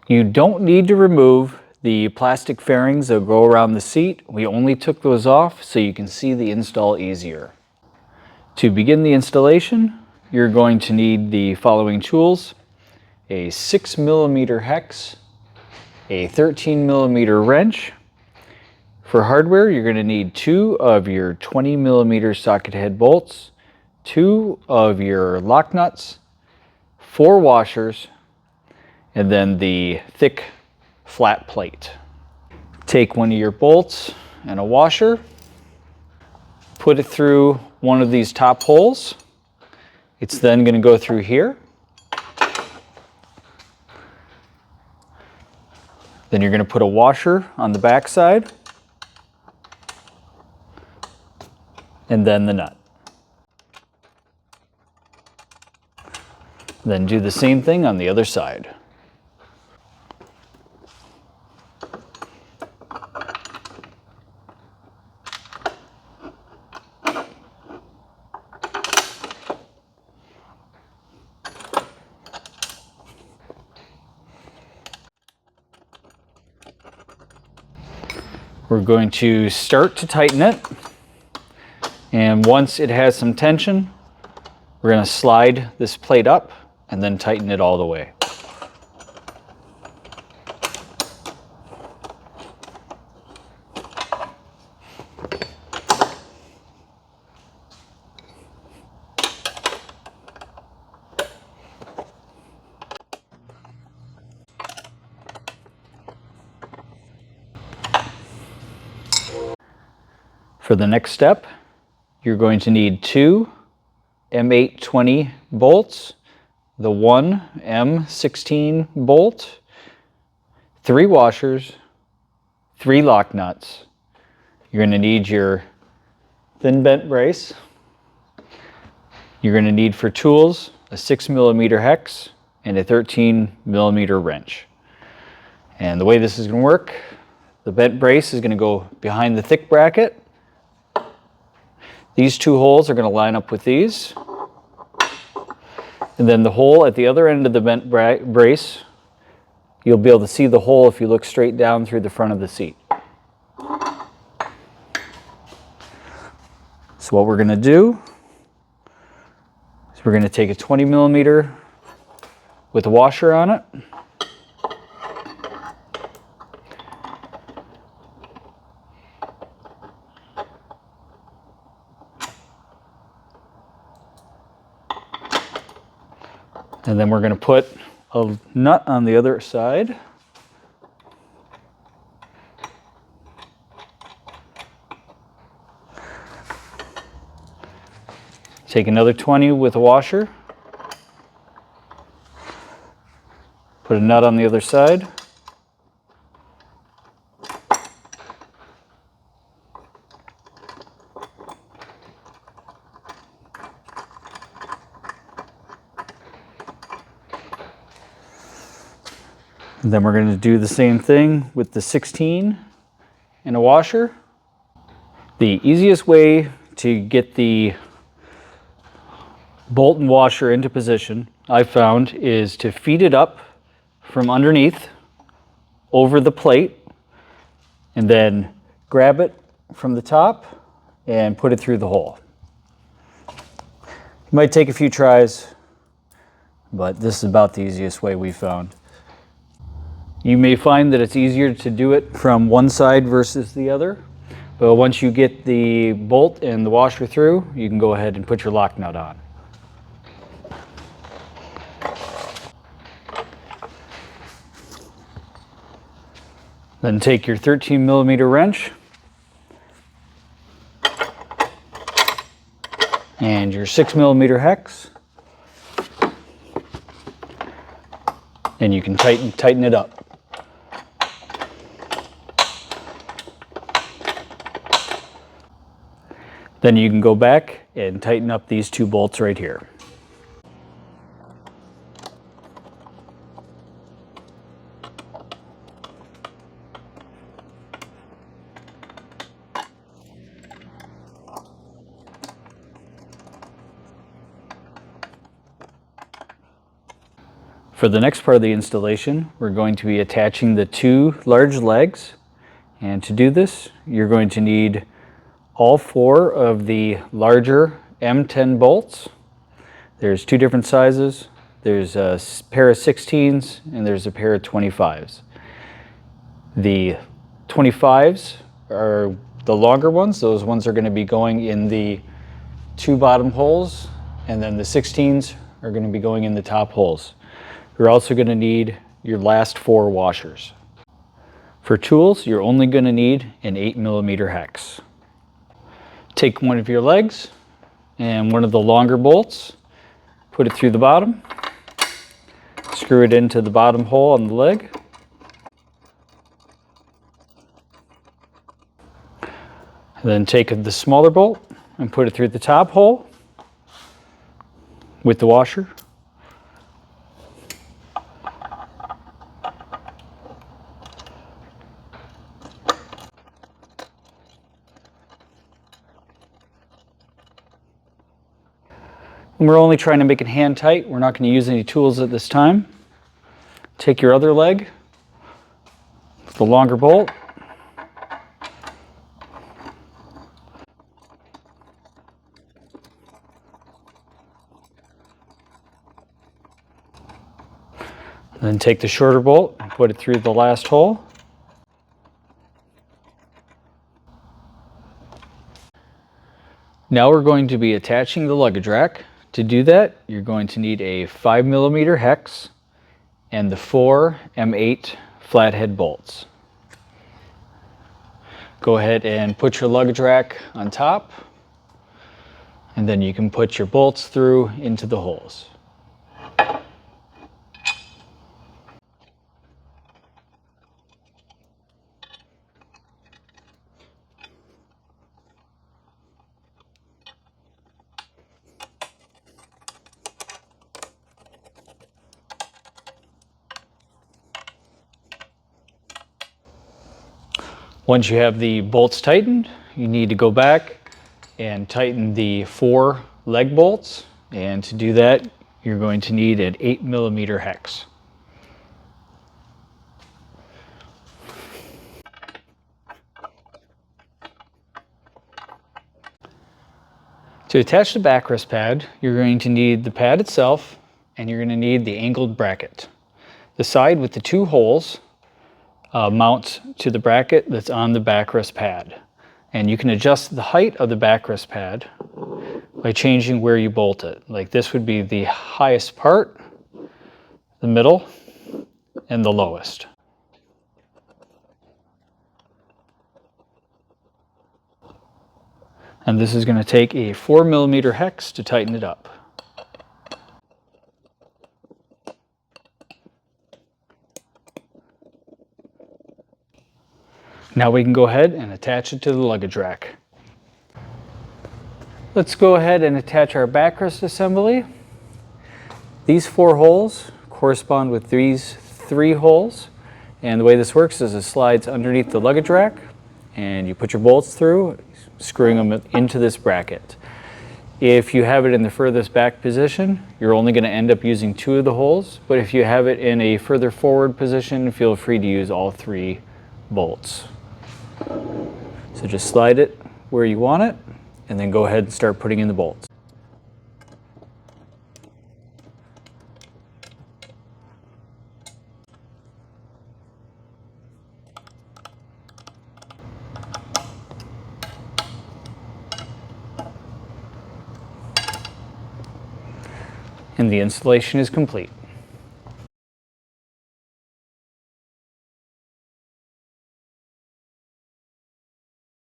You don't need to remove the plastic fairings that go around the seat. We only took those off so you can see the install easier. To begin the installation, you're going to need the following tools: a 6mm hex, a 13mm wrench. For hardware, you're going to need 2 of your 20mm socket head bolts, 2 of your lock nuts, 4 washers, and then the thick flat plate. Take one of your bolts and a washer, put it through one of these top holes. It's then going to go through here. Then you're going to put a washer on the back side, and then the nut. Then do the same thing on the other side. We're going to start to tighten it, and once it has some tension, we're going to slide this plate up and then tighten it all the way. For the next step, you're going to need 2 M820 bolts, the 1 M16 bolt, 3 washers, 3 lock nuts. You're going to need your thin bent brace. You're going to need for tools a 6mm hex and a 13mm wrench. And the way this is going to work, the bent brace is going to go behind the thick bracket. These 2 holes are going to line up with these. And then the hole at the other end of the bent brace, you'll be able to see the hole if you look straight down through the front of the seat. So what we're going to do is we're going to take a 20mm with a washer on it. And then we're going to put a nut on the other side. Take another 20 with a washer. Put a nut on the other side. And then we're going to do the same thing with the 16 and a washer. The easiest way to get the bolt and washer into position, I've found, is to feed it up from underneath over the plate and then grab it from the top and put it through the hole. It might take a few tries, but this is about the easiest way we've found. You may find that it's easier to do it from one side versus the other, but once you get the bolt and the washer through, you can go ahead and put your lock nut on. Then take your 13mm wrench and your 6mm hex, and you can tighten it up. Then you can go back and tighten up these 2 bolts right here. For the next part of the installation, we're going to be attaching the 2 large legs. And to do this, you're going to need all 4 of the larger M10 bolts. There's 2 different sizes. There's a pair of 16s and there's a pair of 25s. The 25s are the longer ones. Those ones are going to be going in the 2 bottom holes, and then the 16s are going to be going in the top holes. You're also going to need your last 4 washers. For tools, you're only going to need an 8mm hex. Take one of your legs and one of the longer bolts, put it through the bottom, screw it into the bottom hole on the leg. And then take the smaller bolt and put it through the top hole with the washer. And we're only trying to make it hand tight. We're not going to use any tools at this time. Take your other leg, the longer bolt, then take the shorter bolt and put it through the last hole. Now we're going to be attaching the luggage rack. To do that, you're going to need a 5mm hex and the 4 M8 flathead bolts. Go ahead and put your luggage rack on top, and then you can put your bolts through into the holes. Once you have the bolts tightened, you need to go back and tighten the 4 leg bolts. And to do that, you're going to need an 8mm hex. To attach the backrest pad, you're going to need the pad itself, and you're going to need the angled bracket. The side with the 2 holes mounts to the bracket that's on the backrest pad. And you can adjust the height of the backrest pad by changing where you bolt it. Like this would be the highest part, the middle, and the lowest. And this is going to take a 4mm hex to tighten it up. Now we can go ahead and attach it to the luggage rack. Let's go ahead and attach our backrest assembly. These 4 holes correspond with these 3 holes. And the way this works is it slides underneath the luggage rack, and you put your bolts through, screwing them into this bracket. If you have it in the furthest back position, you're only going to end up using 2 of the holes, but if you have it in a further forward position, feel free to use all 3 bolts. So just slide it where you want it, and then go ahead and start putting in the bolts. And the installation is complete.